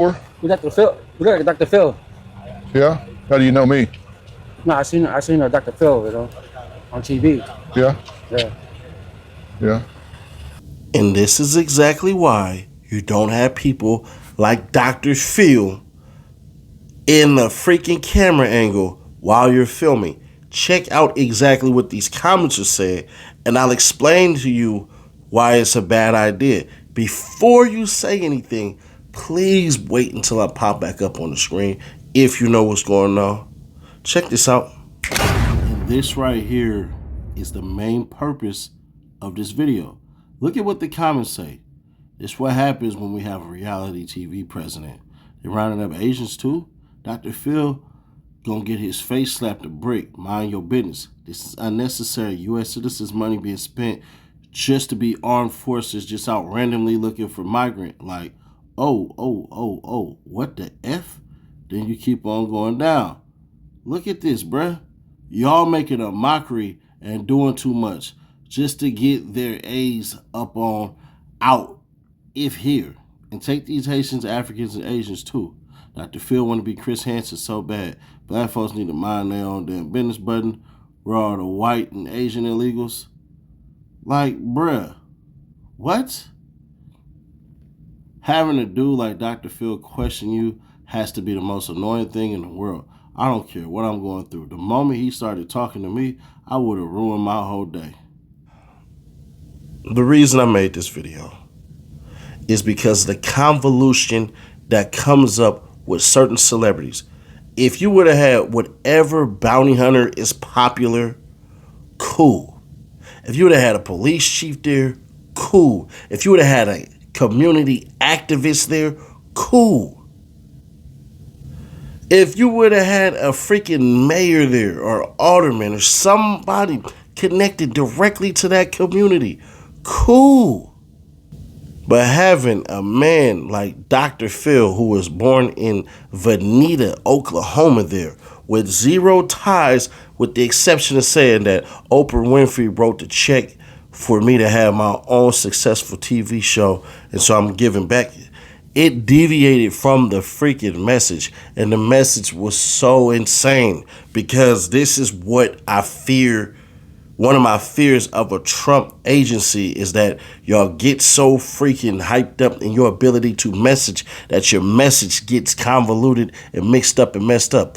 We got the Phil. We got Dr. Phil. Yeah? How do you know me? No, I seen Dr. Phil, on TV. Yeah? Yeah. Yeah? And this is exactly why you don't have people like Dr. Phil in the freaking camera angle while you're filming. Check out exactly what these comments are saying, and I'll explain to you why it's a bad idea. Before you say anything, please wait until I pop back up on the screen if you know what's going on. Check this out. And this right here is the main purpose of this video. Look at what the comments say. This is what happens when we have a reality TV president. They're rounding up Asians too. Dr. Phil gonna get his face slapped a brick. Mind your business. This is unnecessary. U.S. citizens' money being spent just to be armed forces just out randomly looking for migrant. Like, oh, what the F? Then you keep on going down. Look at this, bruh. Y'all making a mockery and doing too much just to get their A's up on out, if here. And take these Haitians, Africans, and Asians too. Dr. Phil want to be Chris Hansen so bad. Black folks need to mind their own damn business button. We're all the white and Asian illegals. Like, bruh, what? Having a dude like Dr. Phil question you has to be the most annoying thing in the world. I don't care what I'm going through. The moment he started talking to me, I would have ruined my whole day. The reason I made this video is because the convolution that comes up with certain celebrities. If you would have had whatever bounty hunter is popular, cool. If you would have had a police chief there, cool. If you would have had a community activist there, cool. If you would have had a freaking mayor there or alderman or somebody connected directly to that community, cool. But having a man like Dr. Phil, who was born in Veneta, Oklahoma there, with zero ties, with the exception of saying that Oprah Winfrey wrote the check for me to have my own successful TV show, and so I'm giving back. It deviated from the freaking message, and the message was so insane because this is what I fear. One of my fears of a Trump agency is that y'all get so freaking hyped up in your ability to message that your message gets convoluted and mixed up and messed up.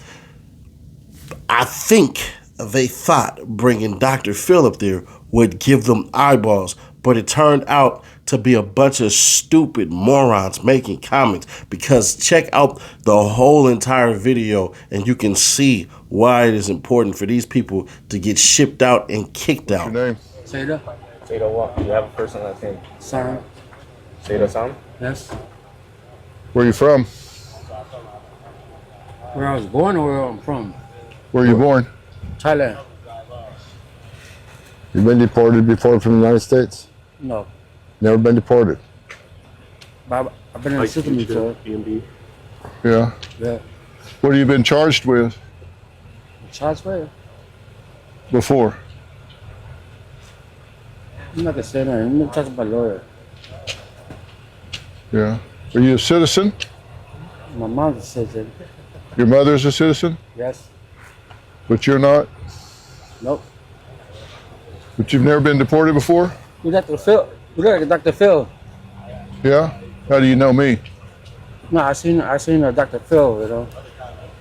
I think they thought bringing Dr. Phil up there would give them eyeballs, but it turned out to be a bunch of stupid morons making comments, because check out the whole entire video and you can see why it is important for these people to get shipped out and kicked out. What's your name? Seda. Seda what? Do you have a first and last name? Sam. Seda Sam? Yes. Where you from? Where I was born or where I'm from? Where you born? Thailand. You been deported before from the United States? No. Never been deported? But I've been in the system before. B&B. Yeah. Yeah. What have you been charged with Charge for it. before? I'm not gonna say that. I'm not talking about lawyer. Yeah. Are you a citizen? My mom's a citizen. Your mother's a citizen? Yes. But you're not? Nope. But you've never been deported before? We got Dr. Phil. We got Dr. Phil. Yeah? How do you know me? No, I seen Dr. Phil,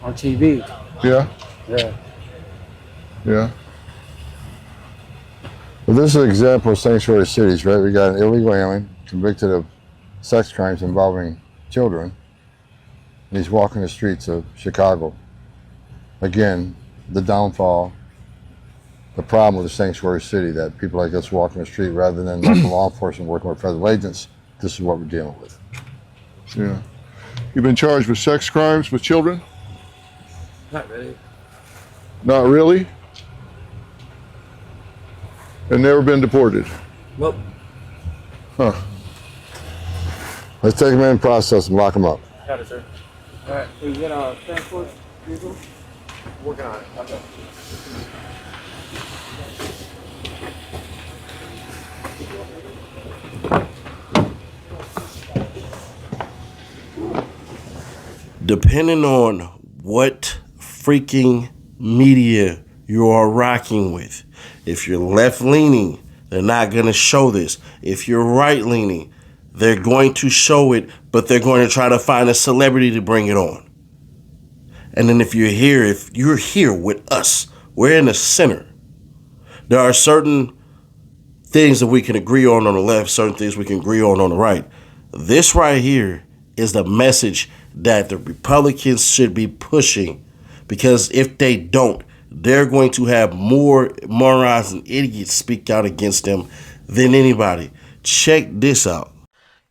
on TV. Yeah? Yeah. Yeah. Well, this is an example of sanctuary cities, right? We got an illegal alien convicted of sex crimes involving children, and he's walking the streets of Chicago. Again, the downfall, the problem with the sanctuary city, that people like us walking the street rather than local law enforcement working with federal agents. This is what we're dealing with. Yeah. You've been charged with sex crimes with children? Not really. Not really? And never been deported? Nope. Huh. Let's take them in and process and lock them up. Got it, sir. All right. We get a transport vehicle. Working on it. Okay. Depending on what freaking media you are rocking with. If you're left leaning, they're not going to show this. If you're right leaning, they're going to show it, but they're going to try to find a celebrity to bring it on. And then if you're here with us, we're in the center. There are certain things that we can agree on the left, certain things we can agree on the right. This right here is the message that the Republicans should be pushing, because if they don't, they're going to have more morons and idiots speak out against them than anybody. Check this out.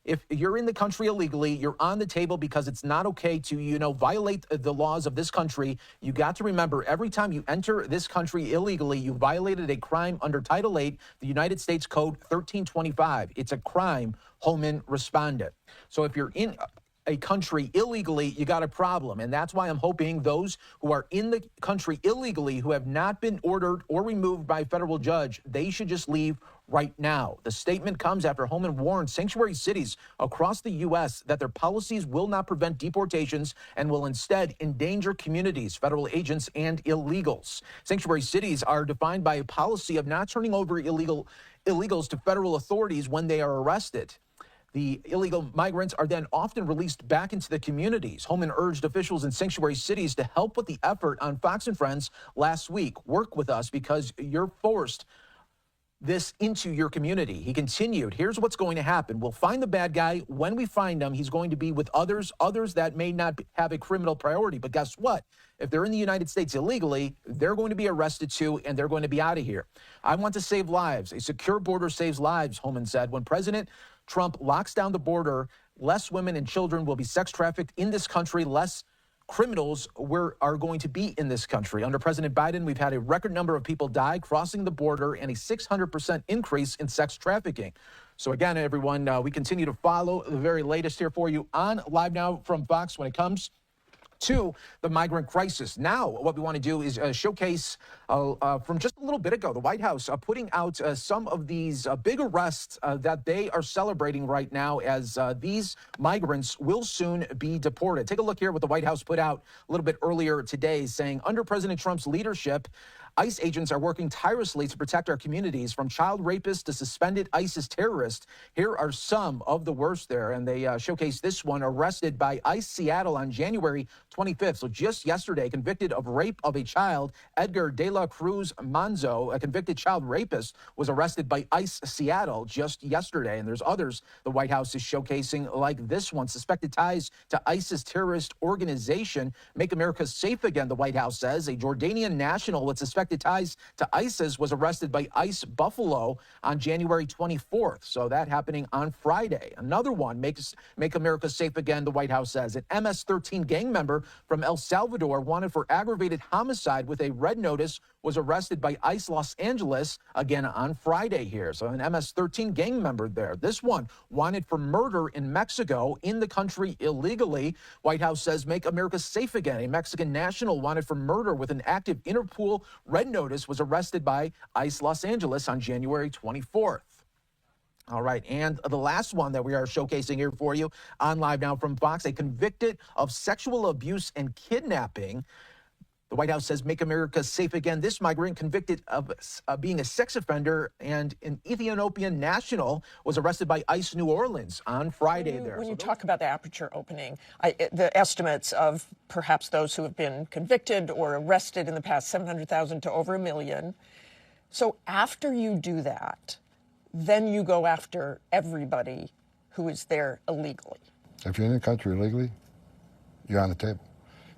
If you're in the country illegally, you're on the table because it's not okay to, violate the laws of this country. You got to remember, every time you enter this country illegally, you violated a crime under Title 8, the United States Code 1325. It's a crime, Holman responded. So if you're in a country illegally, you got a problem. And that's why I'm hoping those who are in the country illegally, who have not been ordered or removed by a federal judge, they should just leave right now. The statement comes after Holman warned sanctuary cities across the U.S. that their policies will not prevent deportations and will instead endanger communities, federal agents, and illegals. Sanctuary cities are defined by a policy of not turning over illegals to federal authorities when they are arrested. The illegal migrants are then often released back into the communities. Holman urged officials in sanctuary cities to help with the effort on Fox and Friends last week. Work with us because you're forced this into your community. He continued, here's what's going to happen. We'll find the bad guy. When we find him, he's going to be with others that may not have a criminal priority. But guess what? If they're in the United States illegally, they're going to be arrested too, and they're going to be out of here. I want to save lives. A secure border saves lives, Holman said. When President Trump locks down the border, less women and children will be sex trafficked in this country, less criminals are going to be in this country. Under President Biden, we've had a record number of people die crossing the border and a 600% increase in sex trafficking. So again, everyone, we continue to follow the very latest here for you on Live Now from Fox when it comes to the migrant crisis. Now, what we want to do is showcase from just a little bit ago, the White House putting out some of these big arrests that they are celebrating right now as these migrants will soon be deported. Take a look here what the White House put out a little bit earlier today, saying under President Trump's leadership, ICE agents are working tirelessly to protect our communities from child rapists to suspended ISIS terrorists. Here are some of the worst there. And they showcase this one, arrested by ICE Seattle on January 25th. So just yesterday, convicted of rape of a child, Edgar De La Cruz Manzo, a convicted child rapist, was arrested by ICE Seattle just yesterday. And there's others the White House is showcasing, like this one, suspected ties to ISIS terrorist organization. Make America Safe Again, the White House says. A Jordanian national with suspected ties to ISIS was arrested by ICE Buffalo on January 24th. So that happening on Friday. Another one, Make America Safe Again, the White House says. An MS-13 gang member from El Salvador wanted for aggravated homicide with a red notice was arrested by ICE Los Angeles again on Friday here. So an MS-13 gang member there. This one wanted for murder in Mexico, in the country illegally. White House says Make America Safe Again. A Mexican national wanted for murder with an active Interpol red notice was arrested by ICE Los Angeles on January 24th. All right, and the last one that we are showcasing here for you on Live Now from Fox, a convicted of sexual abuse and kidnapping. The White House says Make America Safe Again. This migrant convicted of being a sex offender and an Ethiopian national was arrested by ICE New Orleans on Friday there. When you talk about the aperture opening, the estimates of perhaps those who have been convicted or arrested in the past, 700,000 to over 1 million. So after you do that, then you go after everybody who is there illegally. If you're in the country illegally, you're on the table,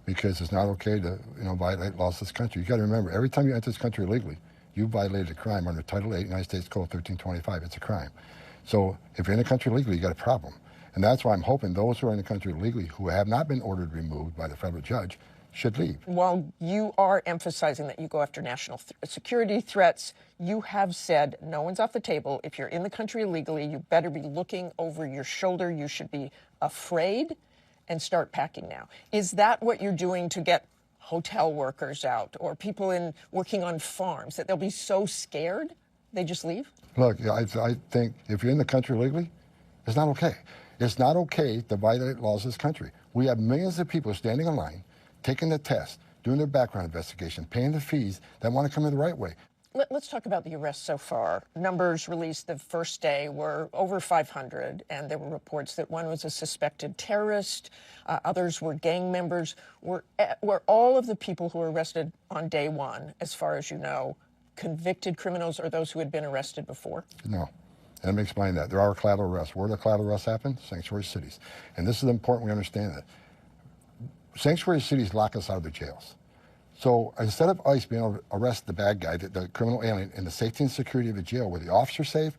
because it's not okay to violate laws of this country. You got to remember, every time you enter this country illegally, you violated a crime under Title 8, United States Code 1325. It's a crime. So if you're in the country illegally, you got a problem. And that's why I'm hoping those who are in the country illegally who have not been ordered removed by the federal judge should leave. While you are emphasizing that you go after national security threats, you have said no one's off the table. If you're in the country illegally, you better be looking over your shoulder. You should be afraid and start packing now. Is that what you're doing to get hotel workers out or people working on farms, that they'll be so scared they just leave? Look, I think if you're in the country illegally, it's not okay. It's not okay to violate laws of this country. We have millions of people standing in line, taking the test, doing their background investigation, paying the fees that want to come in the right way. Let's talk about the arrests so far. Numbers released the first day were over 500, and there were reports that one was a suspected terrorist, others were gang members. Were all of the people who were arrested on day one, as far as you know, convicted criminals or those who had been arrested before? No. And let me explain that. There are collateral arrests. Where do collateral arrests happen? Sanctuary cities. And this is important we understand that. Sanctuary cities lock us out of the jails. So instead of ICE being able to arrest the bad guy, the criminal alien, in the safety and security of a jail where the officer's safe,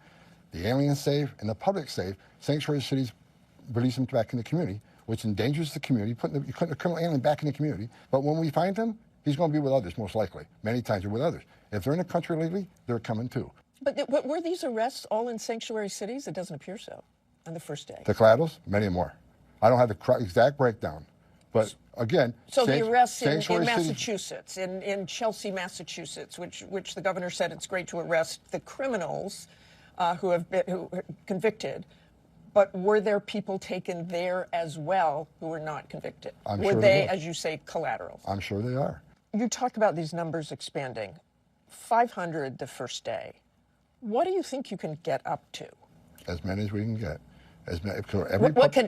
the alien's safe, and the public's safe, sanctuary cities release them back in the community, which endangers the community, putting the criminal alien back in the community. But when we find him, he's going to be with others, most likely. Many times they're with others. If they're in the country illegally, they're coming too. But were these arrests all in sanctuary cities? It doesn't appear so on the first day. The collaterals, many more. I don't have the exact breakdown. But again, so the arrests in Massachusetts, in Chelsea, Massachusetts, which the governor said it's great to arrest the criminals who have been convicted, but were there people taken there as well who were not convicted? Were they, as you say, collateral? I'm sure they are. You talk about these numbers expanding. 500 the first day. What do you think you can get up to? As many as we can get.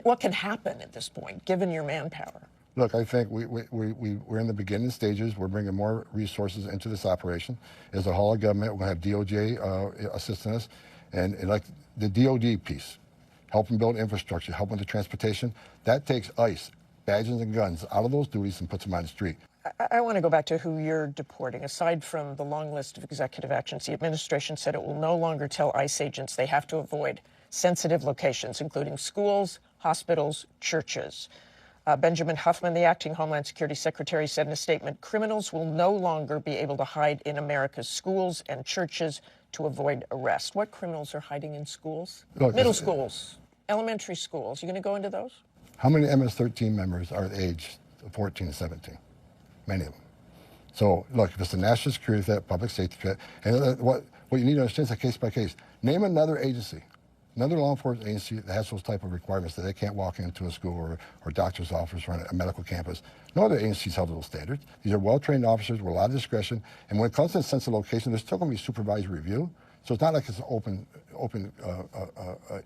What can happen at this point, given your manpower? Look, I think we're in the beginning stages. We're bringing more resources into this operation. As a whole of government, we're going to have DOJ assisting us. And like the DOD piece, helping build infrastructure, helping with the transportation, that takes ICE, badges and guns, out of those duties and puts them on the street. I want to go back to who you're deporting. Aside from the long list of executive actions, the administration said it will no longer tell ICE agents they have to avoid sensitive locations, including schools, hospitals, churches. Benjamin Huffman, the acting Homeland Security Secretary, said in a statement, criminals will no longer be able to hide in America's schools and churches to avoid arrest. What criminals are hiding in schools? Look, middle schools, elementary schools. You going to go into those? How many MS-13 members are aged 14 to 17? Many of them. So, look, if it's a national security threat, public safety threat, and what you need to understand is a case by case. Name another agency, another law enforcement agency that has those type of requirements that they can't walk into a school or doctor's office or a medical campus. No other agencies have those standards. These are well-trained officers with a lot of discretion. And when it comes to sensitive location, there's still going to be supervised review. So it's not like it's an open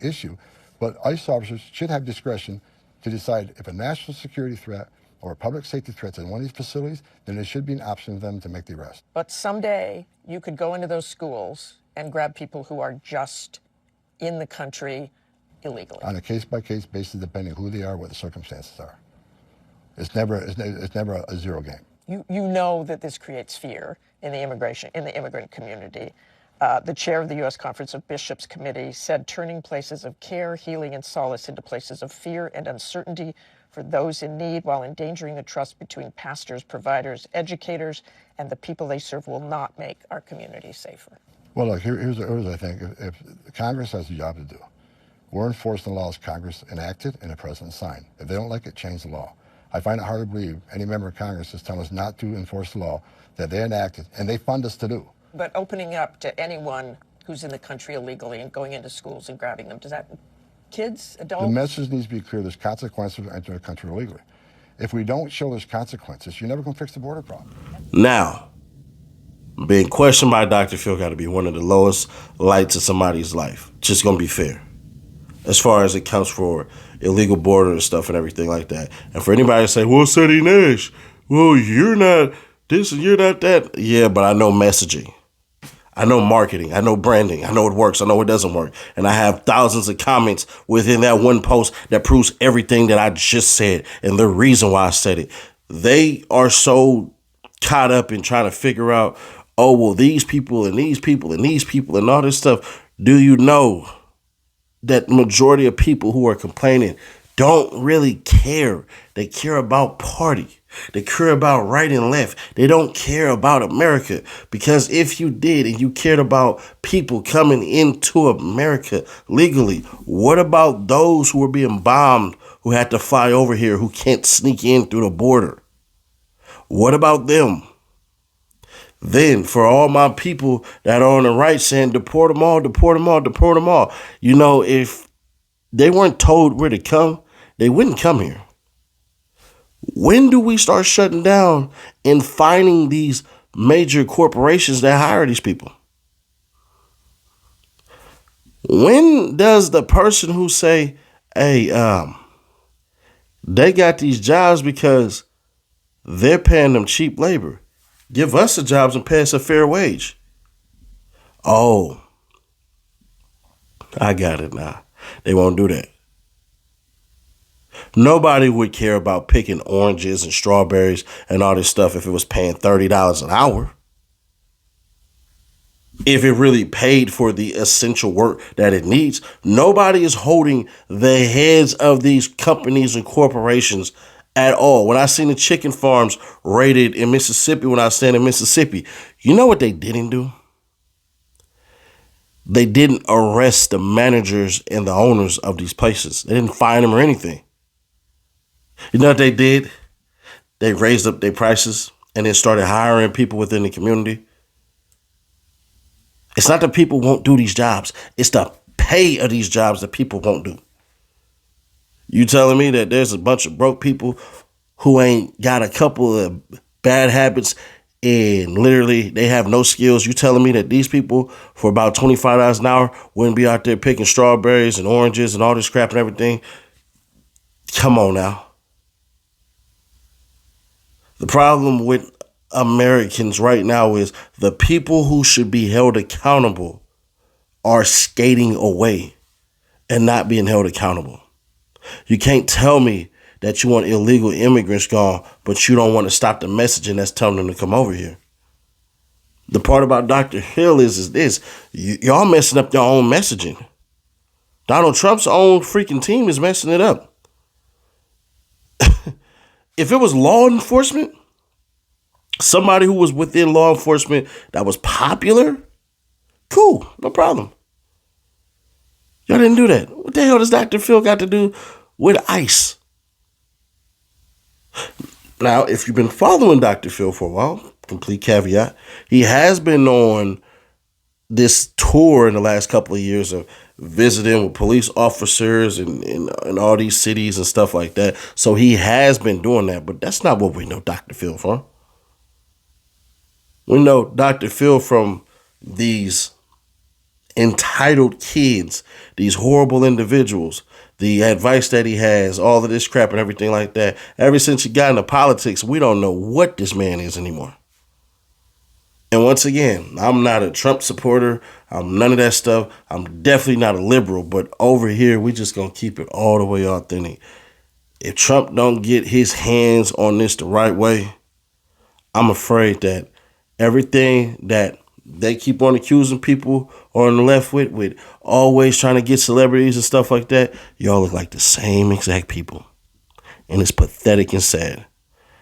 issue. But ICE officers should have discretion to decide if a national security threat or a public safety threat in one of these facilities, then there should be an option for them to make the arrest. But someday you could go into those schools and grab people who are just in the country illegally. On a case-by-case basis, depending who they are, what the circumstances are. It's never a zero game. You know that this creates fear in the immigrant community. The chair of the U.S. Conference of Bishops Committee said turning places of care, healing, and solace into places of fear and uncertainty for those in need while endangering the trust between pastors, providers, educators, and the people they serve will not make our communities safer. Well, look, here's what I think. If Congress has a job to do, we're enforcing the laws Congress enacted and the president signed. If they don't like it, change the law. I find it hard to believe any member of Congress is telling us not to enforce the law that they enacted and they fund us to do. But opening up to anyone who's in the country illegally and going into schools and grabbing them, does that, kids, adults? The message needs to be clear. There's consequences for entering the country illegally. If we don't show there's consequences, you're never going to fix the border problem. Now, being questioned by Dr. Phil got to be one of the lowest lights of somebody's life. Just going to be fair. As far as it counts for illegal border and stuff and everything like that. And for anybody to say, well, Seti Nash, well, you're not this and you're not that. Yeah, but I know messaging. I know marketing. I know branding. I know it works. I know it doesn't work. And I have thousands of comments within that one post that proves everything that I just said and the reason why I said it. They are so caught up in trying to figure out, oh, well, these people and these people and these people and all this stuff. Do you know that majority of people who are complaining don't really care? They care about party. They care about right and left. They don't care about America. Because if you did and you cared about people coming into America legally, what about those who were being bombed, who had to fly over here, who can't sneak in through the border? What about them? Then for all my people that are on the right saying, deport them all, deport them all, deport them all. You know, if they weren't told where to come, they wouldn't come here. When do we start shutting down and finding these major corporations that hire these people? When does the person who say, hey, they got these jobs because they're paying them cheap labor, give us the jobs and pay us a fair wage? Oh, I got it now. They won't do that. Nobody would care about picking oranges and strawberries and all this stuff if it was paying $30 an hour. If it really paid for the essential work that it needs. Nobody is holding the heads of these companies and corporations at all. When I seen the chicken farms raided in Mississippi, when I was staying in Mississippi, you know what they didn't do? They didn't arrest the managers and the owners of these places. They didn't fine them or anything. You know what they did? They raised up their prices and then started hiring people within the community. It's not that people won't do these jobs. It's the pay of these jobs that people won't do. You telling me that there's a bunch of broke people who ain't got a couple of bad habits and literally they have no skills? You telling me that these people for about $25 an hour wouldn't be out there picking strawberries and oranges and all this crap and everything? Come on now. The problem with Americans right now is the people who should be held accountable are skating away and not being held accountable. You can't tell me that you want illegal immigrants gone, but you don't want to stop the messaging that's telling them to come over here. The part about Dr. Hill is this. Y'all messing up your own messaging. Donald Trump's own freaking team is messing it up. If it was law enforcement, somebody who was within law enforcement that was popular, cool, no problem. Y'all didn't do that. What the hell does Dr. Phil got to do with ICE? Now, if you've been following Dr. Phil for a while, complete caveat, he has been on this tour in the last couple of years of visiting with police officers in all these cities and stuff like that. So he has been doing that, but that's not what we know Dr. Phil from. We know Dr. Phil from these entitled kids, these horrible individuals, the advice that he has, all of this crap and everything like that. Ever since he got into politics, we don't know what this man is anymore. And once again, I'm not a Trump supporter. I'm none of that stuff. I'm definitely not a liberal, but over here, we just gonna keep it all the way authentic. If Trump don't get his hands on this the right way, I'm afraid that everything that they keep on accusing people on the left with always trying to get celebrities and stuff like that, y'all look like the same exact people. And it's pathetic and sad.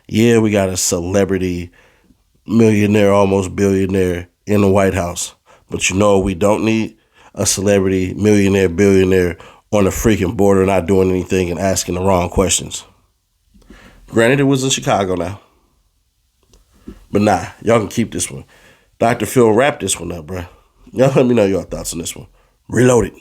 Yeah, we got a celebrity millionaire, almost billionaire in the White House. But you know, we don't need a celebrity, millionaire, billionaire on the freaking border not doing anything and asking the wrong questions. Granted, it was in Chicago now. But nah, y'all can keep this one. Dr. Phil, wrap this one up, bruh. Y'all let me know your thoughts on this one. Reload it.